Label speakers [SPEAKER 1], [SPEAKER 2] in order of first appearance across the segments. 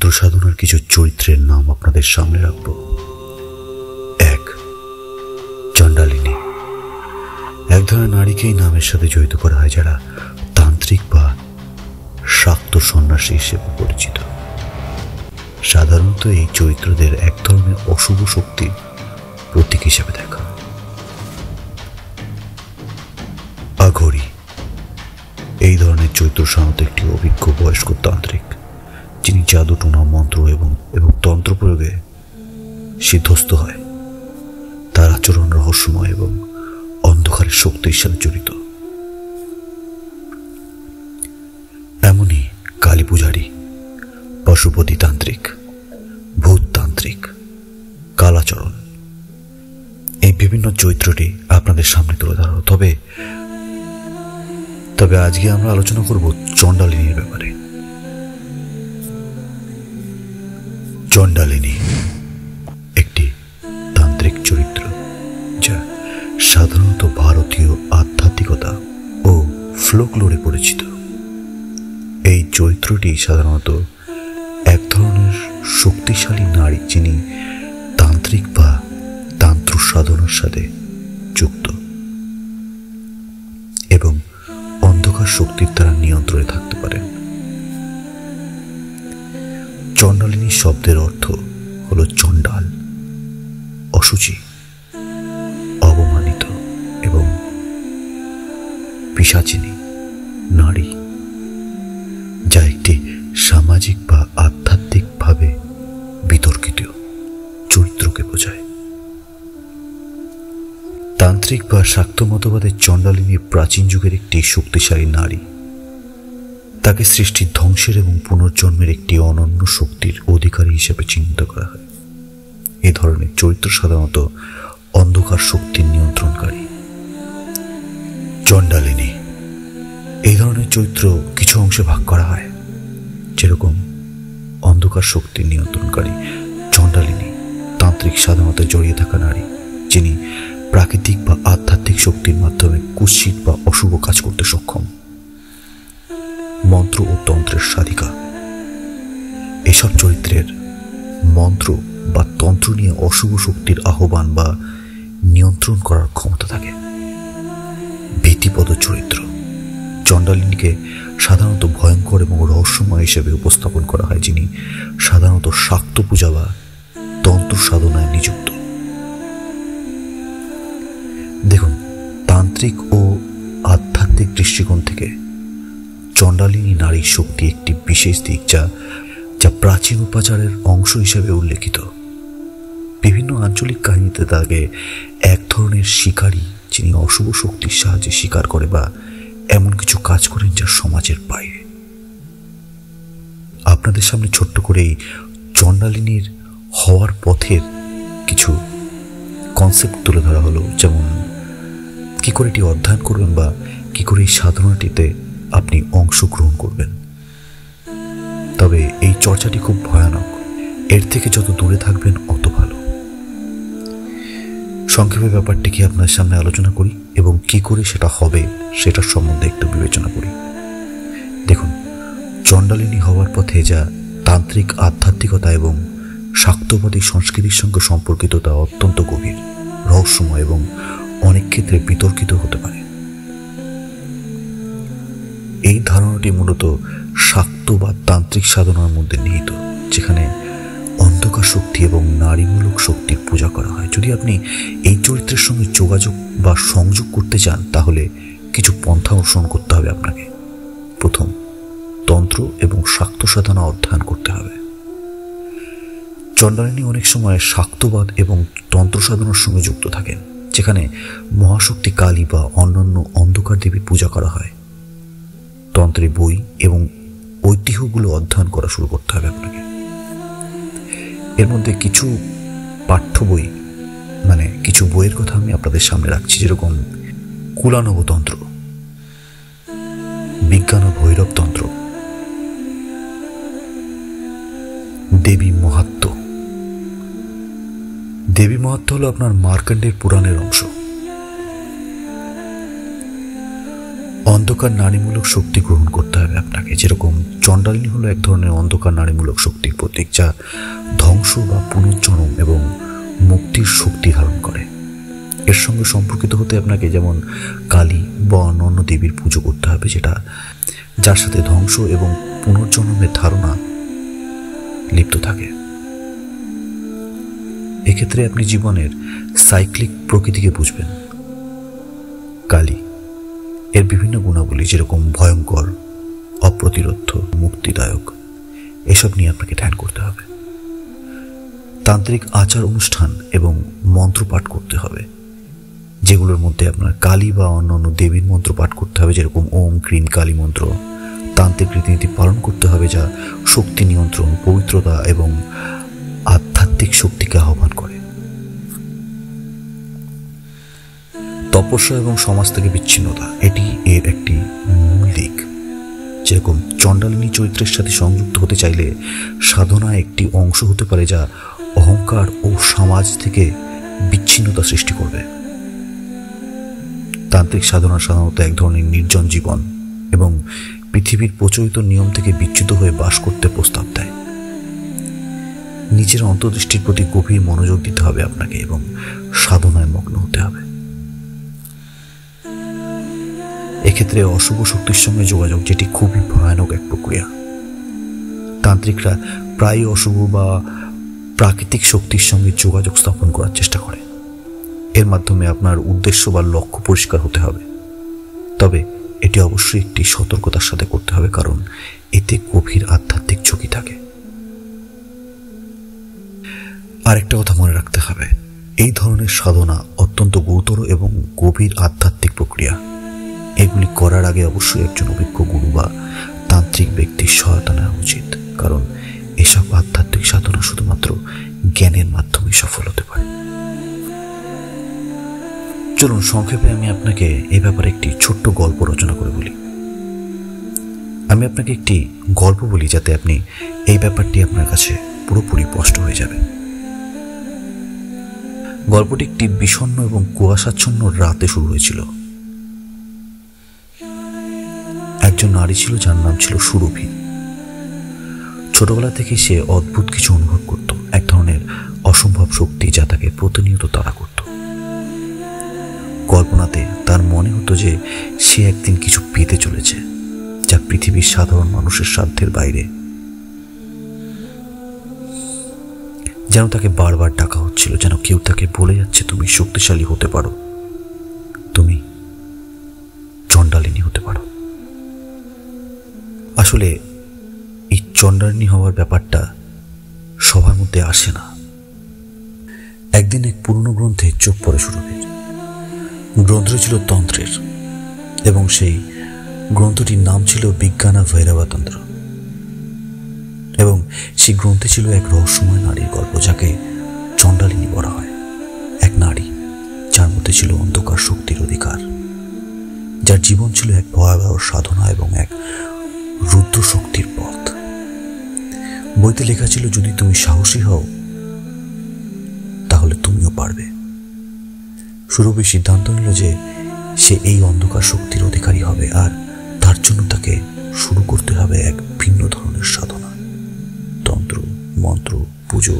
[SPEAKER 1] তন্ত্র সাধনার কিছু চরিত্রের নাম আপনাদের সামনে রাখব। 1. চণ্ডালিনী। এক ধরনের নারীকে এই নামের সাথে জড়িত করা হয় যারা তান্ত্রিক বা শাক্ত সন্ন্যাসী হিসেবে পরিচিত। সাধারণত এই চরিত্রদের এক ধরনের অশুভ শক্তির প্রতীক হিসেবে দেখা। আঘোরী। এই ধরনের চরিত্র সাধারণত একটি অভিজ্ঞ বয়স্ক তান্ত্রিক যিনি জাদুটোনা মন্ত্র এবং তন্ত্র প্রয়োগে সিদ্ধস্ত হয়। তার আচরণ রহস্যময় এবং অন্ধকারের শক্তির সাথে জড়িত। এমনই কালী পূজারী, পশুপতি তান্ত্রিক, ভূত তান্ত্রিক, কালাচরণ, এই বিভিন্ন চরিত্রটি আপনাদের সামনে তুলে ধরা। তবে আজকে আমরা আলোচনা করব চণ্ডালিনীর ব্যাপারে। চণ্ডালিনী একটি তান্ত্রিক চরিত্র যা সাধারণত ভারতীয় আধ্যাত্মিকতা ও ফোকলোরে পরিচিত। এই চরিত্রটি সাধারণত এক ধরনের শক্তিশালী নারী যিনি তান্ত্রিক বা তন্ত্র সাধনার সাথে যুক্ত এবং অন্ধকার শক্তির দ্বারা নিয়ন্ত্রণে থাকতে পারেন। চণ্ডালিনী শব্দের অর্থ হল চণ্ডাল, অশুচি, অবমানিত এবং পিশাচিনী নারী, যা একটি সামাজিক বা আধ্যাত্মিকভাবে বিতর্কিত চরিত্রকে বোঝায়। তান্ত্রিক বা শাক্ত মতবাদের চণ্ডালিনী প্রাচীন যুগের একটি শক্তিশালী নারী। তাকে সৃষ্টির ধ্বংসের এবং পুনর্জন্মের একটি অনন্য শক্তির অধিকারী হিসেবে চিহ্নিত করা হয়। এ ধরনের চরিত্র সাধারণত অন্ধকার শক্তির নিয়ন্ত্রণকারী। চণ্ডালিনী এই ধরনের চরিত্র কিছু অংশে ভাগ করা হয়, যেরকম অন্ধকার শক্তির নিয়ন্ত্রণকারী চণ্ডালিনী তান্ত্রিক সাধনাতে জড়িয়ে থাকা নারী যিনি প্রাকৃতিক বা আধ্যাত্মিক শক্তির মাধ্যমে কুৎসিত বা অশুভ কাজ করতে সক্ষম। মন্ত্র ও তন্ত্রের সাধিকা। এসব চরিত্রের মন্ত্র বা তন্ত্র নিয়ে অশুভ শক্তির আহ্বান বা নিয়ন্ত্রণ করার ক্ষমতা থাকে। ভীতিপদ চরিত্র। চণ্ডালিনীকে সাধারণত ভয়ঙ্কর এবং রহস্যময় হিসেবে উপস্থাপন করা হয়, যিনি সাধারণত শাক্ত পূজা বা তন্ত্র সাধনায় নিযুক্ত। দেখুন, তান্ত্রিক ও আধ্যাত্মিক দৃষ্টিকোণ থেকে চণ্ডালিনী নারীর শক্তি একটি বিশেষ দিক যা প্রাচীন উপাচারের অংশ হিসেবে উল্লেখিত। বিভিন্ন আঞ্চলিক কাহিনীতে তাকে এক ধরনের শিকারী যিনি অশুভ শক্তির সাহায্যে শিকার করে বা এমন কিছু কাজ করেন যা সমাজের বাইরে। আপনাদের সামনে ছোট্ট করে এই চণ্ডালিনীর হওয়ার পথের কিছু কনসেপ্ট তুলে ধরা হলো, যেমন কি করে এটি অধ্যয়ন করবেন বা কি করে এই সাধনাটিতে আপনি অংশগ্রহণ করবেন। তবে এই চর্চাটি খুব ভয়ানক, এর থেকে যত দূরে থাকবেন অত ভালো। সংক্ষেপে ব্যাপারটিকে আপনার সামনে আলোচনা করি এবং কি করে সেটা হবে সেটার সম্বন্ধে একটু বিবেচনা করি। দেখুন, চণ্ডালিনী হওয়ার পথে যা তান্ত্রিক আধ্যাত্মিকতা এবং শাক্তবাদী সংস্কৃতির সঙ্গে সম্পর্কিত তা অত্যন্ত গভীর, রহস্যময় এবং অনেক ক্ষেত্রে বিতর্কিত হতে পারে। এই ধারণাটি মূলত শাক্ত বা তান্ত্রিক সাধনার মধ্যে নিহিত, যেখানে অন্ধকার শক্তি এবং নারীমূলক শক্তির পূজা করা হয়। যদি আপনি এই চরিত্রের সঙ্গে যোগাযোগ বা সংযোগ করতে চান তাহলে কিছু পন্থা অনুসরণ করতে হবে আপনাকে। প্রথম, তন্ত্র এবং শাক্ত সাধনা অধ্যয়ন করতে হবে। চণ্ডালিনী অনেক সময় শাক্তবাদ এবং তন্ত্র সাধনার সঙ্গে যুক্ত থাকেন, যেখানে মহাশক্তি কালী বা অন্যান্য অন্ধকার দেবীর পূজা করা হয়। তন্ত্রের বই এবং ঐতিহ্যগুলো অধ্যয়ন করা শুরু করতে হবে আপনাকে। এর মধ্যে কিছু পাঠ্য বই, কিছু বইয়ের কথা আমি আপনাদের সামনে রাখছি, যেরকম কুলানবতন্ত্র, বিজ্ঞান ও ভৈরব তন্ত্র, দেবী মাহাত্ম্য। দেবী মাহাত্ম্য হল আপনার মার্কণ্ডের পুরাণের অংশ। অন্ধকার নারীমূলক শক্তি গ্রহণ করতে হবে আপনাকে। যেরকম চণ্ডালিনী হলো এক ধরনের অন্ধকার নারীমূলক শক্তির প্রতীক, যা ধ্বংস বা পুনর্জন্ম এবং মুক্তির শক্তি ধারণ করে। এর সঙ্গে সম্পর্কিত হতে আপনাকে যেমন কালী বা অন্যান্য দেবীর পুজো করতে হবে, যার সাথে ধ্বংস এবং পুনর্জন্মের ধারণা লিপ্ত থাকে। এক্ষেত্রে আপনি জীবনের সাইক্লিক প্রকৃতিকে বুঝবেন। কালী এর বিভিন্ন গুণাবলী, যেরকম ভয়ঙ্কর, অপ্রতিরোধ্য, মুক্তিদায়ক, এসব নিয়ে আপনাকে ধ্যান করতে হবে। তান্ত্রিক আচার অনুষ্ঠান এবং মন্ত্র পাঠ করতে হবে, যেগুলোর মধ্যে আপনার কালী বা অন্যান্য দেবীর মন্ত্র পাঠ করতে হবে, যেরকম ওম ক্রিম কালী মন্ত্র। তান্ত্রিক রীতিনীতি পালন করতে হবে, যা শক্তি নিয়ন্ত্রণ, পবিত্রতা এবং আধ্যাত্মিক শক্তিকে আহ্বান করে। তপস্যা এবং সমাজ থেকে বিচ্ছিন্নতা, এটি এর একটি মূল দিক। যেরকম চণ্ডালিনী চরিত্রের সাথে সংযুক্ত হতে চাইলে সাধনা একটি অংশ হতে পারে, যা অহংকার ও সমাজ থেকে বিচ্ছিন্নতা সৃষ্টি করবে। তান্ত্রিক সাধনা সাধারণত এক ধরনের নির্জন জীবন এবং পৃথিবীর প্রচলিত নিয়ম থেকে বিচ্যুত হয়ে বাস করতে প্রস্তাব দেয়। নিজের অন্তর্দৃষ্টির প্রতি গভীর মনোযোগ দিতে হবে আপনাকে এবং সাধনায় মগ্ন হতে হবে। এক্ষেত্রে অশুভ শক্তির সঙ্গে যোগাযোগ, যেটি খুবই ভয়ানক এক প্রক্রিয়া। তান্ত্রিকরা প্রায় অশুভ বা প্রাকৃতিক শক্তির সঙ্গে যোগাযোগ স্থাপন করার চেষ্টা করে। এর মাধ্যমে আপনার উদ্দেশ্য বা লক্ষ্য পরিষ্কার হতে হবে, তবে এটি অবশ্যই একটি সতর্কতার সাথে করতে হবে, কারণ এতে গভীর আধ্যাত্মিক ঝুঁকি থাকে। আরেকটা কথা মনে রাখতে হবে, এই ধরনের সাধনা অত্যন্ত গুরুতর এবং গভীর আধ্যাত্মিক প্রক্রিয়া। এগুলি করার আগে অবশ্যই একজন অভিজ্ঞ গুরু বা তান্ত্রিক ব্যক্তির সহায়তা নেওয়া উচিত, কারণ এসব আধ্যাত্মিক সাধনা শুধুমাত্র জ্ঞানের মাধ্যমে সফল হতে পারে। চলুন সংক্ষেপে আমি আপনাকে এই ব্যাপারে একটি ছোট্ট গল্প রচনা করে বলি। আমি আপনাকে একটি গল্প বলি, যাতে আপনি এই ব্যাপারটি আপনার কাছে পুরোপুরি স্পষ্ট হয়ে যাবে। গল্পটি একটি বিষণ্ণ এবং কুয়াশাচ্ছন্ন রাতে শুরু হয়েছিল। একজন নারী ছিল, যার নাম ছিল সুরভি। ছোটবেলা থেকে সে অদ্ভুত কিছু অনুভব করত, এক ধরনের অসম্ভব শক্তি যা তাকে প্রতিনিয়ত তাড়া করত। কল্পনাতে তার মনে হতো যে সে একদিন কিছু পেতে চলেছে, যা পৃথিবীর সাধারণ মানুষের সাধ্যের বাইরে। যেন তাকে বারবার ডাকা হচ্ছিল, যেন কেউ তাকে বলে যাচ্ছে, তুমি শক্তিশালী হতে পারো, তুমি চণ্ডালিনী হতে পারো। আসলে এই চণ্ডালিনী হওয়ার ব্যাপারটা সবার মধ্যে আসে না। একদিন এক পুরনো গ্রন্থে চোখ পড়ে সুরভির। গ্রন্থটি ছিল তন্ত্রের, এবং সেই গ্রন্থটির নাম ছিল বিজ্ঞানা ভৈরবাতন্ত্র। এবং সেই গ্রন্থে ছিল এক রহস্যময় নারীর গল্প, যাকে চণ্ডালিনী বলা হয়। এক নারী যার মধ্যে ছিল অন্ধকার শক্তির অধিকার, যার জীবন ছিল এক ভয়াবহ সাধনা এবং এক রুদ্র শক্তির পথ। বইতে লেখা ছিল, যদি তুমি সাহসী হও তাহলে তুমিও পারবে। সুরভি সিদ্ধান্ত নিল যে সে এই অন্ধকার শক্তির অধিকারী হবে, আর তার জন্য তাকে শুরু করতে হবে এক ভিন্ন ধরনের সাধনা। তন্ত্র, মন্ত্র, পুজো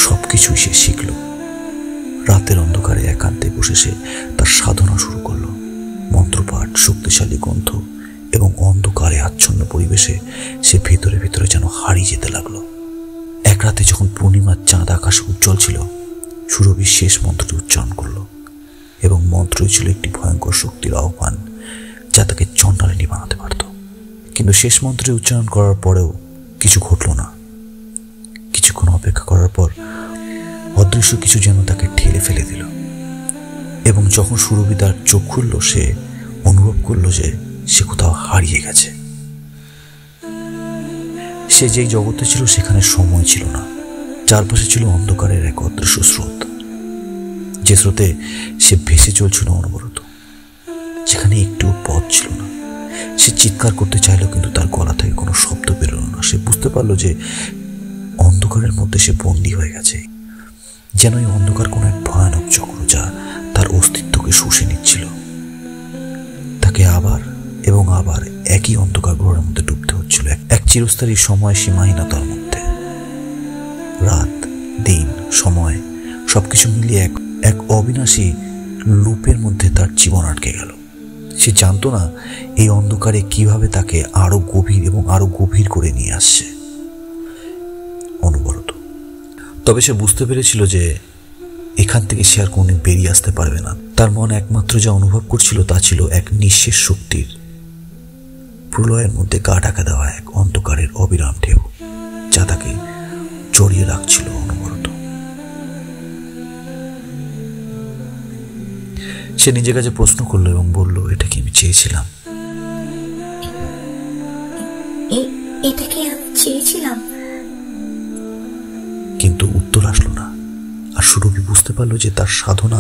[SPEAKER 1] সবকিছুই সে শিখল। রাতের অন্ধকারে একান্তে বসে সে তার সাধনা শুরু করল। মন্ত্রপাঠ, শক্তিশালী গ্রন্থ এবং অন্ধকারে আচ্ছন্ন পরিবেশে সে ভেতরে ভেতরে যেন হারিয়ে যেতে লাগলো। এক রাতে যখন পূর্ণিমার চাঁদ আকাশে উজ্জ্বল ছিল, সুরভি শেষ মন্ত্রটি উচ্চারণ করল, এবং মন্ত্রই ছিল একটি ভয়ঙ্কর শক্তির আহ্বান, যা তাকে চণ্ডালিনী বানাতে পারত। কিন্তু শেষ মন্ত্রটি উচ্চারণ করার পরেও কিছু ঘটল না। কিছুক্ষণ অপেক্ষা করার পর অদৃশ্য কিছু যেন তাকে ঠেলে ফেলে দিল, এবং যখন সুরভি তার চোখ খুলল, সে অনুভব করল যে সে কোথাও হারিয়ে গেছে। সে যেই জগতে ছিল সেখানে সময় ছিল না। চারপাশে ছিল অন্ধকারের এক অদৃশ্য স্রোত, যে স্রোতে সে ভেসে চলছিল অনবরত, যেখানে একটু পথ ছিল না। সে চিৎকার করতে চাইল, কিন্তু তার গলা থেকে কোনো শব্দ বেরোলো না। সে বুঝতে পারল যে অন্ধকারের মধ্যে সে বন্দী হয়ে গেছে, যেন এই অন্ধকার কোনো এক ভয়ানক চক্র, যা তার অস্তিত্বকে শুষে নিচ্ছিল। তাকে আবার এবং আবার একই অন্ধকার ঘোরের মধ্যে ডুবতে হচ্ছিল, এক চিরস্থায়ী সময় সীমাহীনতার মধ্যে। রাত, দিন, সময় সবকিছু মিলিয়ে এক অবিনাশী লুপের মধ্যে তার জীবন আটকে গেল। সে জানতো না এই অন্ধকারে কিভাবে তাকে আরো গভীর এবং আরো গভীর করে নিয়ে আসছে অনবরত। তবে সে বুঝতে পেরেছিল যে এখান থেকে সে আর কোনদিন বেরিয়ে আসতে পারবে না। তার মন একমাত্র যা অনুভব করছিল তা ছিল এক নিঃশেষ শক্তির প্রলয়ের মধ্যে গা ঢাকা দেওয়া এক অন্ধকারের অবিরাম ঢেউ, যা তাকে জড়িয়ে রাখছিল অনবরত। সে নিজের কাছে প্রশ্ন করলো এবং বলল, এটা কি আমি চেয়েছিলাম?
[SPEAKER 2] এটাকে আমি চেয়েছিলাম।
[SPEAKER 1] কিন্তু উত্তর আসলো না। আর সুরভি বুঝতে পারলো যে তার সাধনা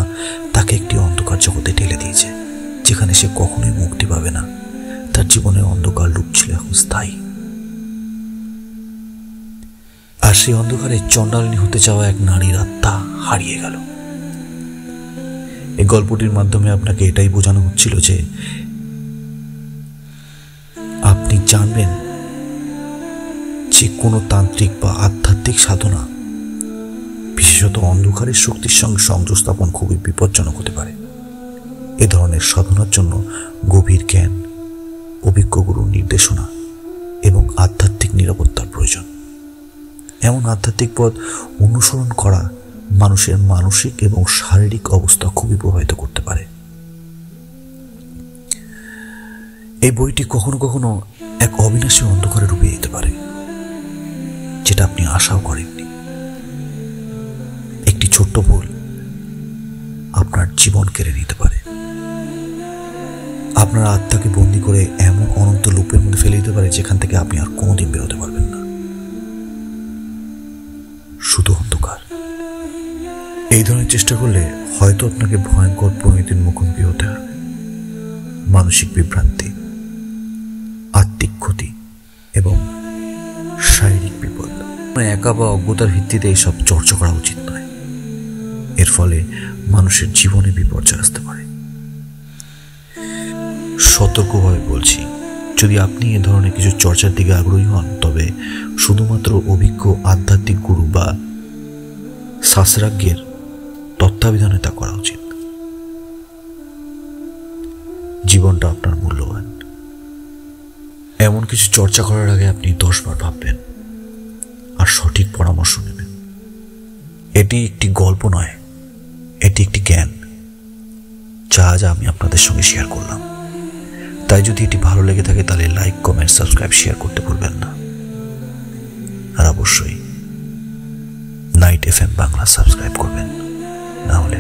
[SPEAKER 1] তাকে একটি অন্ধকার জগতে ঠেলে দিয়েছে, যেখানে সে কখনোই মুক্তি পাবে না। তার জীবনের অন্ধকার লুপ ছিল এখন স্থায়ী। আর সেই অন্ধকারে চণ্ডালিনী হতে চাওয়া এক নারীর আত্মা হারিয়ে গেল। এই গল্পটির মাধ্যমে আপনাকে এটাই বোঝানো হচ্ছিল যে আপনি জানবেন যে কোনো তান্ত্রিক বা আধ্যাত্মিক সাধনা, বিশেষত অন্ধকারের শক্তির সঙ্গে সংযোগ স্থাপন খুবই বিপজ্জনক হতে পারে। এ ধরনের সাধনার জন্য গভীর জ্ঞান, অভিজ্ঞ গুরুর নির্দেশনা এবং আধ্যাত্মিক নিরাপত্তার প্রয়োজন। এমন আধ্যাত্মিক পথ অনুসরণ করা মানুষের মানসিক এবং শারীরিক অবস্থা খুবই প্রভাবিত করতে পারে। এই বইটি কখনো কখনো এক অবিনাশী অন্ধকারে ডুবে যেতে পারে, যেটা আপনি আশাও করেননি। একটি ছোট্ট ভুল আপনার জীবন কেড়ে নিতে পারে, আপনার আত্মাকে বন্দী করে এমন অনন্ত লুপের মধ্যে ফেলে দিতে পারে যেখান থেকে আপনি আর কোনোদিন বেরোতে পারবেন না। শুধু অন্ধকার। এই ধরনের চেষ্টা করলে হয়তো আপনাকে ভয়ঙ্কর পরিণতির মুখোমুখি হতে হবে। মানসিক বিভ্রান্তি, আত্মিক ক্ষতি এবং শারীরিক বিপদ। একা বা অজ্ঞতার ভিত্তিতে এইসব চর্চা করা উচিত নয়। এর ফলে মানুষের জীবনে বিপর্যয় আসতে পারে। সতর্কভাবে বলছি, যদি আপনি এ ধরনের কিছু চর্চার দিকে আগ্রহী হন, তবে শুধুমাত্র অভিজ্ঞ আধ্যাত্মিক গুরু বা শাস্ত্রাজ্ঞের তত্ত্বাবধানে তা করা উচিত। জীবনটা আপনার মূল্যবান। এমন কিছু চর্চা করার আগে আপনি 10 বার ভাববেন আর সঠিক পরামর্শ নেবেন। এটি একটি গল্প নয়, এটি একটি জ্ঞান, যা আজ আমি আপনাদের সঙ্গে শেয়ার করলাম। তাই যদি এটি ভালো লেগে থাকে তাহলে লাইক, কমেন্ট, সাবস্ক্রাইব, শেয়ার করতে ভুলবেন না। আর অবশ্যই নাইট FM বাংলা সাবস্ক্রাইব করবেন, না হলে